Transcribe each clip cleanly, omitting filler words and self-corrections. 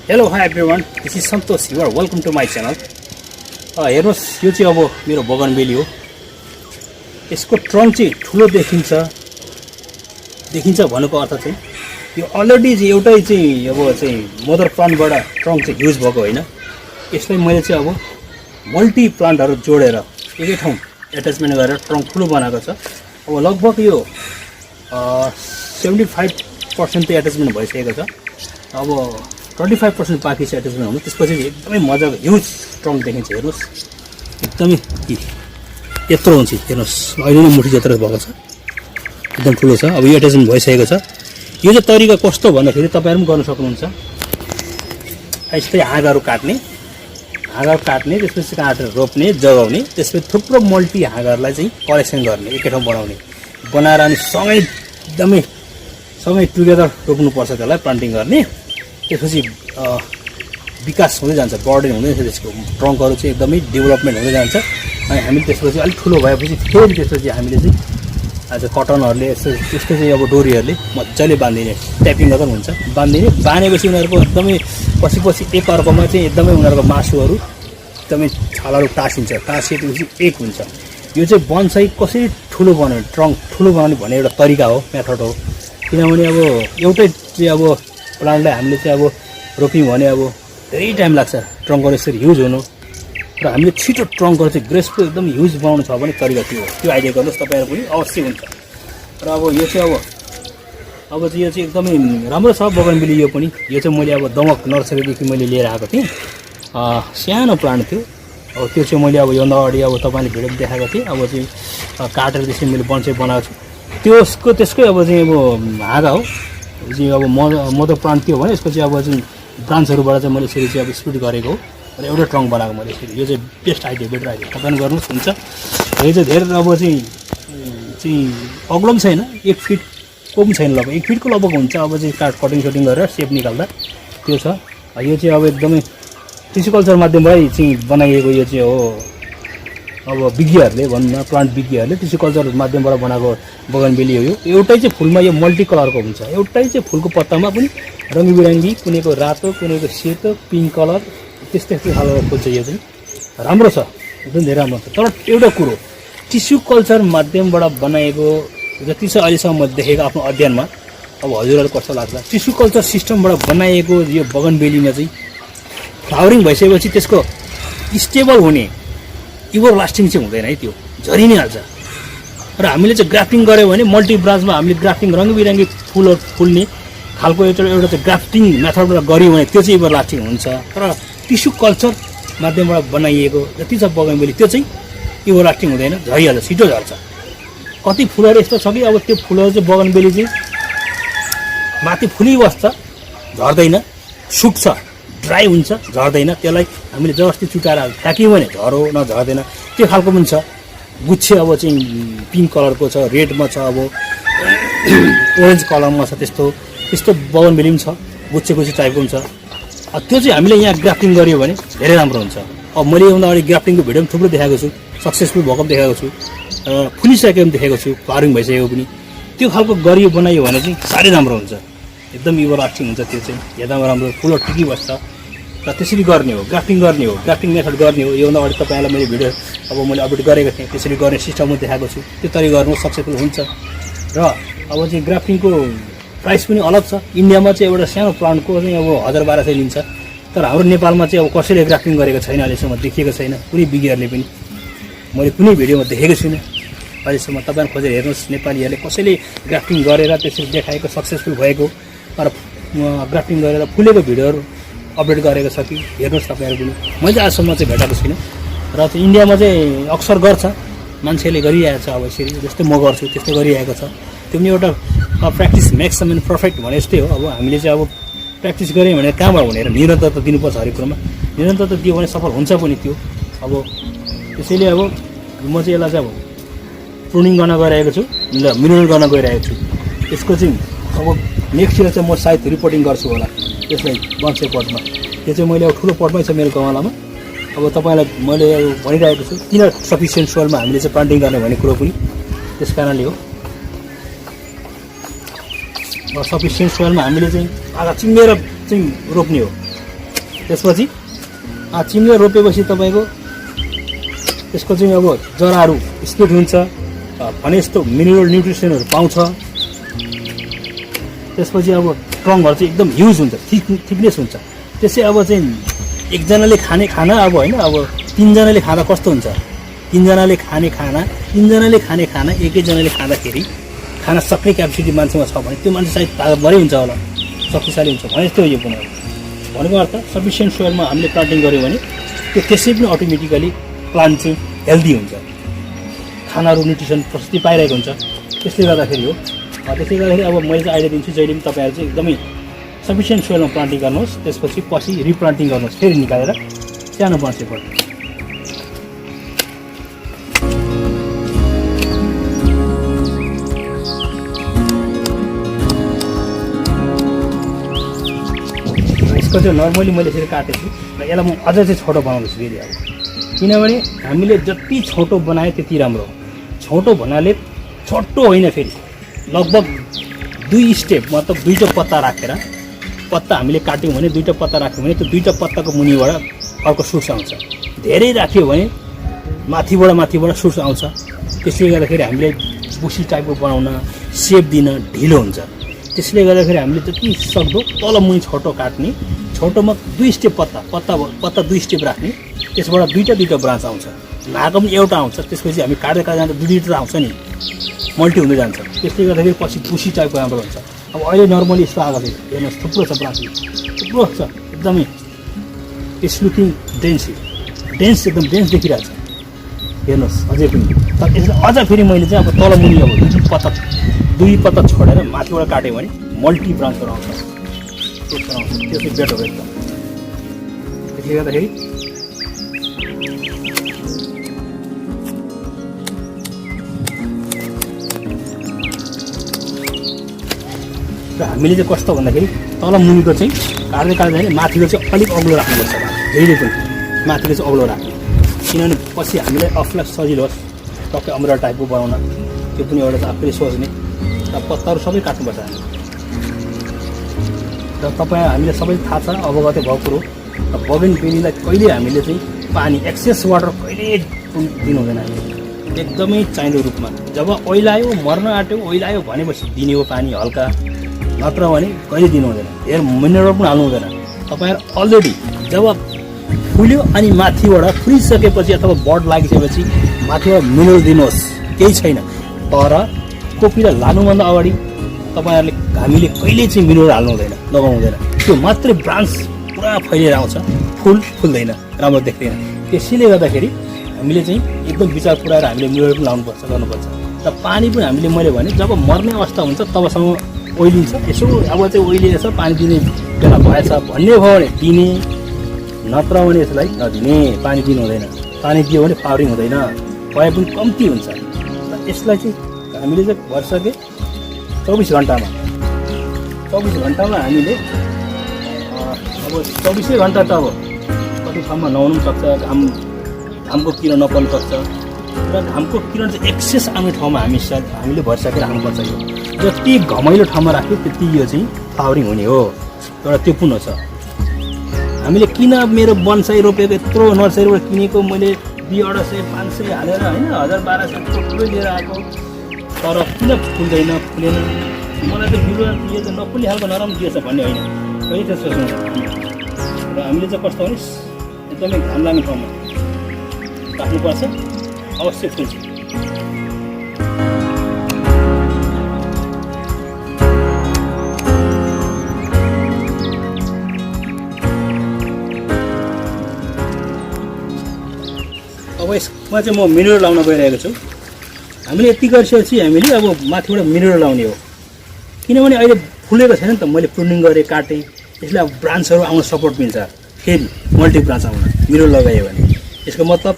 Hello, hi everyone. This is Santosh. You are welcome to my channel. हेर्नुस् यो चाहिँ अब मेरो bougainvillea हो. यसको ट्रङ्क चाहिँ ठुलो देखिन्छ भनेको अर्थ चाहिँ यो अलरेडी चाहिँ एउटै चाहिँ अब चाहिँ मदर प्लान्टबाट ट्रङ्क चाहिँ युज भएको हैन. यसलाई मैले चाहिँ अब मल्टी प्लान्टहरु जोडेर एकै ठाउँ एट्याचमेन्ट गरेर ट्रङ्क ठुलो बनाएको छ. अब लगभग यो 75% चाहिँ एट्याचमेन्ट भइसकेको छ. अब 25% बाँकी छ एट्याचमेन्ट हुनु. त्यसपछि एकदमै मजाको ह्युज ट्रङ्क देखिन्छ. हेर्नुस् एकदमै यत्रो हुन्छ. हेर्नुस् अहिले नै मुठी जत्रो भएको छ. एकदम ठुलो छ. अब यो एट्याचमेन्ट भइसकेको छ. यो चाहिँ तरिका कस्तो भन्दाखेरि तपाईहरु पनि गर्न सक्नुहुन्छ. यस्तै हाँगाहरु काट्ने त्यसपछि काटेर रोप्ने जगाउने, त्यसपछि थुप्रो मल्टी हाँगाहरुलाई चाहिँ कलेक्सन गर्ने, एकै ठाउँ बनाएर अनि सँगै टुगेदर रोप्नुपर्छ. त्यसलाई प्लान्टिङ गर्ने. त्यसपछि विकास हुँदै जान्छ, बर्डन हुँदै जान्छ. त्यसको ट्रङ्कहरु चाहिँ एकदमै डेभलपमेन्ट हुँदै जान्छ. अनि हामी त्यसपछि अलिक ठुलो भएपछि फेरि त्यसपछि हामीले चाहिँ आज कटनहरुले त्यस्तो चाहिँ अब डोरीहरुले मज्जाले बान्दिने, ट्यापिङ गर्दा हुन्छ. बानेपछि उनीहरुको एकदमै पछि एक अर्कोमा चाहिँ एकदमै उनीहरुको मासुहरु एकदमै छालाहरु टाँसिएपछि एक हुन्छ. यो चाहिँ बन्साई कसरी ठुलो बनाउने, ट्रङ्क ठुलो बनाउने भन्ने एउटा तरिका हो, मेथड हो. किनभने अब एउटै चाहिँ अब प्लान्टलाई हामीले चाहिँ अब रोप्यौँ भने अब धेरै टाइम लाग्छ ट्रङ्कहरु यसरी युज हुनु. र हामीले छिटो ट्रङ्कहरु चाहिँ ग्रेसफुल एकदम युज बनाउनु छ भने तरिका त्यो हो. त्यो आइडिया गर्नुहोस्, तपाईहरु पनि अवश्य हुन्छ. र अब यो चाहिँ अब चाहिँ यो चाहिँ एकदमै राम्रो छ bougainvillea. यो पनि यो चाहिँ मैले अब दमक नर्सरीदेखि मैले लिएर आएको थिएँ. सानो प्लान्ट थियो. अब त्यो चाहिँ मैले अब योभन्दा अगाडि अब तपाईँले भिडियो देखाएको थिएँ. अब चाहिँ काटेर त्यसरी मैले बन्साई बनाएको छु. त्यसकै अब चाहिँ अब हाँगा हो. चाहिँ अब मदर प्लान्ट थियो भने यसको चाहिँ अब चाहिँ ब्रान्चहरुबाट चाहिँ मैले यसरी चाहिँ अब स्प्लिट गरेको हो र एउटा ट्रङ्क बनाएको मैले यसरी. यो चाहिँ बेस्ट आइडिया, बेटर आइडिया. तपाईले गर्नुहोस्, हुन्छ. यो चाहिँ धेरै अब चाहिँ अग्लो पनि छैन, 1 फिटको पनि छैन, लगभग 1 फिटको लगभग हुन्छ. अब चाहिँ कटिङ गरेर सेप निकाल्दा त्यो छ. यो चाहिँ अब एकदमै टिस्यु कल्चर माध्यमबाट चाहिँ बनाइएको यो चाहिँ हो. अब विज्ञहरूले भन्न, प्लान्ट विज्ञहरूले टिस्यु कल्चर माध्यमबाट बनाएको bougainvillea हो. यो एउटै चाहिँ फुलमा यो मल्टी कलरको हुन्छ. एउटै चाहिँ फुलको पत्तामा पनि रङ्गबिरङ्गी, कुनैको रातो, कुनैको सेतो, पिङ्क कलर, त्यस्तै खालको फुल छ. यो चाहिँ राम्रो छ, एकदम धेरै राम्रो छ. तर एउटा कुरो, टिस्यु कल्चर माध्यमबाट बनाएको जति छ अहिलेसम्म मैले देखेको आफ्नो अध्ययनमा, अब हजुरहरु कस्तो लाग्छ, टिस्यु कल्चर सिस्टमबाट बनाएको यो bougainvillea चाहिँ फ्लावरिङ भइसकेपछि त्यसको स्टेबल हुने, इभर लास्टिङ चाहिँ हुँदैन है, त्यो झरि नै हाल्छ. र हामीले चाहिँ ग्राफ्टिङ गर्यो भने मल्टी ब्रान्चमा हामीले ग्राफ्टिङ रङ्गबिरङ्गी फुलहरु फुल्ने खालको एउटा चाहिँ ग्राफ्टिङ मेथडबाट गरियो भने त्यो चाहिँ इभर लास्टिङ हुन्छ. तर टिस्यु कल्चर माध्यमबाट बनाइएको जति छ bougainvillea त्यो चाहिँ इभर लास्टिङ हुँदैन, झरिहाल्छ, छिटो झर्छ. कति फुलहरु यस्तो छ कि अब त्यो फुलहरु चाहिँ bougainvillea चाहिँ माथि फुलिबस्छ, झर्दैन, सुक्छ, ड्राई हुन्छ, झर्दैन. त्यसलाई हामीले जबरजस्ती चुटाएर फ्याक्यौँ भने झर्दैन. त्यो खालको पनि छ. गुच्छे अब चाहिँ पिङ्क कलरको छ, रेडमा छ, अब ओरेन्ज कलरमा छ. त्यस्तो bougainvillea पनि छ, गुच्छे टाइपको पनि छ. त्यो चाहिँ हामीले यहाँ ग्राफ्टिङ गरियो भने धेरै राम्रो हुन्छ. अब मैले योभन्दा अगाडि ग्राफ्टिङको भिडियो पनि थुप्रो देखाएको छु, सक्सेसफुल भएको पनि देखाएको छु, फुलिसकेको पनि देखाएको छु, फ्लावरिङ भइसकेको पनि. त्यो खालको गरियो बनायो भने चाहिँ साह्रै राम्रो हुन्छ, एकदम इभर लास्टिङ हुन्छ. त्यो चाहिँ हेर्दामा राम्रो, फुलहरु टिकिबस्छ. र त्यसरी गर्ने हो, ग्राफ्टिङ मेथड गर्ने हो. योभन्दा अगाडि तपाईँलाई मैले भिडियो अब मैले अपडेट गरेको थिएँ, त्यसरी गर्ने सिस्टम पनि देखाएको छु. त्यो तरिका गर्नु सक्सेसफुल हुन्छ. र अब चाहिँ ग्राफ्टिङको प्राइस पनि अलग छ. इन्डियामा चाहिँ एउटा सानो प्लान्टको चाहिँ अब 1000-1200 लिन्छ. तर हाम्रो नेपालमा चाहिँ अब कसैले ग्राफ्टिङ गरेको छैन, अहिलेसम्म देखिएको छैन कुनै विज्ञहरूले पनि. मैले कुनै भिडियोमा देखेको छुइनँ अहिलेसम्म. तपाईहरु खोजेर हेर्नुहोस्, नेपालीहरूले कसैले ग्राफ्टिङ गरेर त्यसरी देखाएको सक्सेसफुल भएको र ग्राफ्टिङ गरेर फुलेको भिडियोहरू अपडेट गरेको छ कि हेर्नुहोस् तपाईहरु पनि. मैले आजसम्म चाहिँ भेटाएको छुइनँ. र चाहिँ इन्डियामा चाहिँ अक्सर गर्छ, मान्छेले गरिरहेको छ. अब यसरी जस्तै म गर्छु त्यस्तै गरिरहेको छ. त्यो पनि एउटा practice makes a man perfect भने जस्तै हो. अब हामीले चाहिँ अब प्र्याक्टिस गऱ्यौँ भने कहाँबाट हुने, र निरन्तरता दिनुपर्छ हरेक कुरामा. निरन्तरता दियो भने सफल हुन्छ पनि त्यो. अब त्यसैले अब म चाहिँ यसलाई चाहिँ अब प्रुनिङ गर्न गइरहेको छु, मिनरल गर्न गइरहेको छु. त्यसको चाहिँ अब नेक्स्ट इयर चाहिँ म सायद रिपोर्टिङ गर्छु होला त्यसलाई बन्साई पटमा. त्यो चाहिँ मैले अब ठुलो पटमै छ मेरो गमलामा. अब तपाईँलाई मैले भनिरहेको छु किन सफिसियन्ट सोइलमा हामीले चाहिँ प्लान्टिङ गर्ने भन्ने कुरो पनि त्यस कारणले हो. सफिसियन्ट सोइलमा हामीले चाहिँ आधा चिमेर चाहिँ रोप्ने हो. त्यसपछि चिम्लो रोपेपछि तपाईँको त्यसको चाहिँ अब जराहरू स्प्लिट हुन्छ, भने जस्तो मिनरल न्युट्रिसनहरू पाउँछ। त्यसपछि अब ट्रङ्कहरू चाहिँ एकदम ह्युज हुन्छ, थिकनेस हुन्छ। त्यसै अब चाहिँ एकजनाले खाने खाना अब होइन, अब 3 जनाले खाँदा कस्तो हुन्छ, 3 जनाले खाने खाना एकैजनाले खाँदाखेरि खाना सक्ने क्यापेसिटी मान्छेमा छ भने त्यो मान्छे सायद तागतभरै हुन्छ होला, शक्तिशाली हुन्छ भने जस्तो यो पनि भनेको अर्थ सफिसियन्ट सोइलमा हामीले प्लान्टिङ गऱ्यौँ भने त्यो त्यसै पनि अटोमेटिकली प्लान्ट चाहिँ हेल्दी हुन्छ, खानाहरू न्युट्रिसन प्रशस्तै पाइरहेको हुन्छ। त्यसले गर्दाखेरि हो। त्यसले गर्दाखेरि अब मैले चाहिँ आइडिया दिन्छु, जहिले पनि तपाईँहरू चाहिँ एकदमै सफिसियन्ट सोइलमा प्लान्टिङ गर्नुहोस्, त्यसपछि पछि रिप्लान्टिङ गर्नुहोस्, फेरि निकालेर सानो बन्चेबाट। यसको चाहिँ नर्मली मैले यसरी काटेको छु र यसलाई म अझै चाहिँ छोटो बनाउँदैछु फेरि अब, किनभने हामीले जति छोटो बनायो त्यति राम्रो हो। छोटो भन्नाले छोटो होइन, फेरि लगभग 2 स्टेप मतलब 2टा पत्ता राखेर, पत्ता हामीले काट्यौँ भने 2टा पत्ता राख्यौँ भने त्यो 2टा पत्ताको मुनिबाट अर्को सुट्स आउँछ। धेरै राख्यो भने माथिबाट सुट्स आउँछ। त्यसले गर्दाखेरि हामीले बुसी टाइपको बनाउन, सेप दिन ढिलो हुन्छ। त्यसले गर्दाखेरि हामीले जति सक्दो तल मुनि छोटो काट्ने, छोटोमा 2 स्टेप पत्ता 2 स्टेप राख्ने, त्यसबाट 2टा ब्रान्च आउँछ। नाको पनि एउटा आउँछ, त्यसपछि हामी काट्दै जाँदा 2 आउँछ नि, मल्टी हुँदै जान्छ। त्यसले गर्दाखेरि पछि पुसी टाइपको राम्रो हुन्छ। अब अहिले नर्मली यस्तो आएको थियो, हेर्नुहोस् थुप्रो छ ब्रान्च, थुप्रो छ, एकदमै इट्स लुकिङ डेन्स एकदम डेन्स देखिरहेको छ, हेर्नुहोस् अझै पनि। तर यसलाई अझ फेरि मैले चाहिँ अब तल मुनि अब 2 पत्ता छोडेर माथिबाट काट्यो भने मल्टी ब्रान्चहरू आउँछ, त्यो चाहिँ बेटर हो एकदम। त्यसले गर्दाखेरि र हामीले चाहिँ कस्तो भन्दाखेरि तल मुनिको चाहिँ काट्दै जाने, माथिको चाहिँ अलिक अग्लो राख्नुपर्छ, धेरै पनि माथिको चाहिँ अग्लो राख्ने, किनभने पछि हामीलाई अफलाई सजिलो होस् टक्कै अम्ब्रेला टाइपको बनाउन। त्यो पनि एउटा चाहिँ आफैले सोच्ने। र पत्ताहरू सबै काट्नुपर्छ हामी। र हामीले सबै थाहा छ, अवगतै भएको कुरो। बगेनभेलियालाई कहिले हामीले चाहिँ पानी एक्सेस वाटर कहिले दिनु हुँदैन हामीले, एकदमै चाहिँदो रूपमा। जब ओइलायो, मर्न आँट्यो, ओइलायो भनेपछि दिने हो पानी हल्का, नत्र भने कहिले दिनु हुँदैन। धेर मिनरल पनि हाल्नु हुँदैन। तपाईँहरू अलरेडी जब फुल्यो अनि माथिबाट फुलिसकेपछि अथवा बड लागिसकेपछि माथिबाट मिनरल दिनुहोस्, केही छैन। तर कोपीलाई लानुभन्दा अगाडि हामीले कहिले चाहिँ मिनरल हाल्नु हुँदैन, लगाउनु हुँदैन। त्यो मात्रै ब्रान्च पुरा फैलिएर आउँछ, फुल्दैन, राम्रो देख्दैन। त्यसैले गर्दाखेरि हामीले चाहिँ एकदम विचार पुऱ्याएर हामीले मिनरल पनि लाउनुपर्छ, गर्नुपर्छ। र पानी पनि हामीले मैले भने जब मर्ने अवस्था हुन्छ तबसम्म ओइलिन्छ, यसो अब चाहिँ ओइलिएछ पानी दिने बेला भएछ भन्ने भयो भने दिने, नत्र भने यसलाई नदिने। पानी दिनु हुँदैन, पानी दियो भने फ्लावरिङ हुँदैन, भए पनि कम्ती हुन्छ। र यसलाई चाहिँ हामीले चाहिँ भइसके 24 घन्टामा हामीले अब 24 घन्टा त अब कति ठाउँमा नहुनु पनि सक्छ, घामको किरण नपर्नु सक्छ। र घामको किरण चाहिँ एक्सेस आउने ठाउँमा हामीले भरिसकेर राख्नुपर्छ। यो जति घमाइलो ठाउँमा राख्यो त्यति यो चाहिँ फ्लावरिङ हुने हो। एउटा त्यो पुनः छ, हामीले किन मेरो बन्साई रोपेको यत्रो नर्सरीबाट किनेको मैले 200 500 हालेर होइन 1000 1200 ठुलो लिएर आएको, तर किन फुल्दैन, फुलेन। मलाई त बिरुवा यो त नफुल्ने खालको नराम्रो दिएछ भन्ने होइन, कहिले त सोच्नु। र हामीले चाहिँ कस्तो भने एकदमै घाम लाग्ने ठाउँमा राख्नुपर्छ, अवश्य फुल्छ। अब यसमा चाहिँ म मिनरल लाउन गइरहेको छु। हामीले यति गरिसकेपछि हामीले अब माथिबाट मिनरल लाउने हो, किनभने अहिले फुलेको छैन नि त। मैले प्रुनिङ गरेँ, काटेँ, यसले अब ब्रान्चहरू आउन सपोर्ट मिल्छ, फेरि मल्टी ब्रान्च आउन मिनरल लगायो भने। यसको मतलब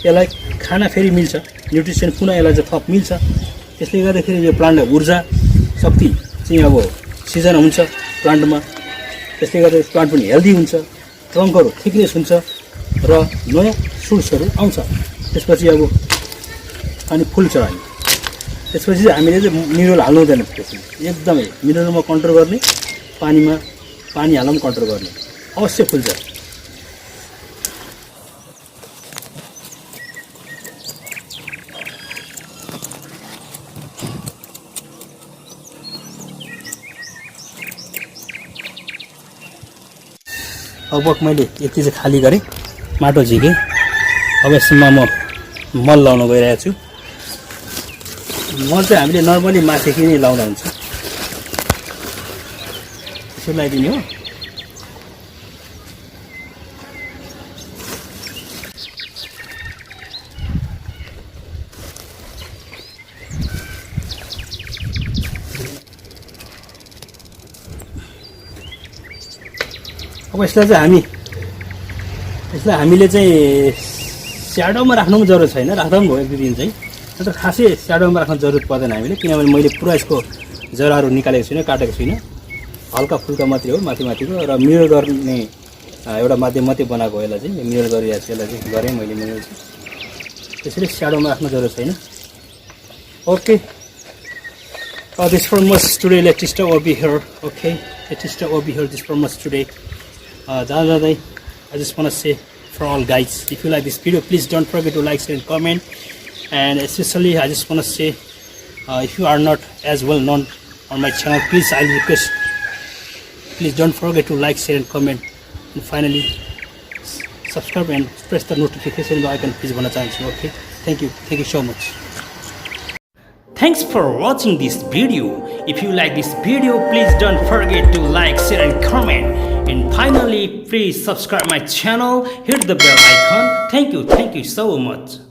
यसलाई खाना फेरि मिल्छ, न्युट्रिसन पुनः यसलाई चाहिँ थप मिल्छ। त्यसले गर्दाखेरि यो प्लान्टलाई ऊर्जा शक्ति चाहिँ अब सिजन हुन्छ प्लान्टमा। त्यसले गर्दा प्लान्ट पनि हेल्दी हुन्छ, ट्रङ्कहरू थिकनेस हुन्छ र नयाँ सुट्सहरू आउँछ। त्यसपछि अब अनि फुल्छ। अनि त्यसपछि चाहिँ हामीले चाहिँ मिनरल हाल्नु हुँदैन, त्यसमा एकदमै मिनरलमा कन्ट्रोल गर्ने, पानी हाल्न पनि कन्ट्रोल गर्ने, अवश्य फुल्छ। लगभग मैले यति चाहिँ खाली गरेँ, माटो झिकेँ। अब यसमा म मल लाउन गइरहेको छु। मल चाहिँ हामीले नर्मली माथिदेखि नै लाउँदा हुन्छ, यसो लगाइदिने हो। अब यसलाई हामीले चाहिँ स्याडोमा राख्नु पनि जरुरत छैन, राख्दा पनि भयो 1-2 दिन चाहिँ। तर खासै स्याडोमा राख्न जरुरत पर्दैन हामीले, किनभने मैले पुरा यसको जराहरू निकालेको छुइनँ, काटेको छुइनँ। हल्का फुल्का मात्रै हो माथिको, र मिरर गर्ने एउटा माध्यम मात्रै बनाएको हो। यसलाई चाहिँ मिरर गरिरहेको छु, यसलाई चाहिँ गरेँ मैले मिरर चाहिँ। त्यसैले स्याडोमा राख्न जरुरत छैन। Okay, this from us today. Let's stop over here. Okay, let's stop over here. This from us today. I just want to say for all guys, if you like this video, please don't forget to like, share and comment. And especially I just want to say, if you are not as well known on my channel, please I request, please don't forget to like, share and comment. And finally subscribe and press the notification bell icon, please. Okay, thank you so much. Thanks for watching this video. If you like this video, please don't forget to like, share and comment. And finally, please subscribe my channel, hit the bell icon. Thank you so much.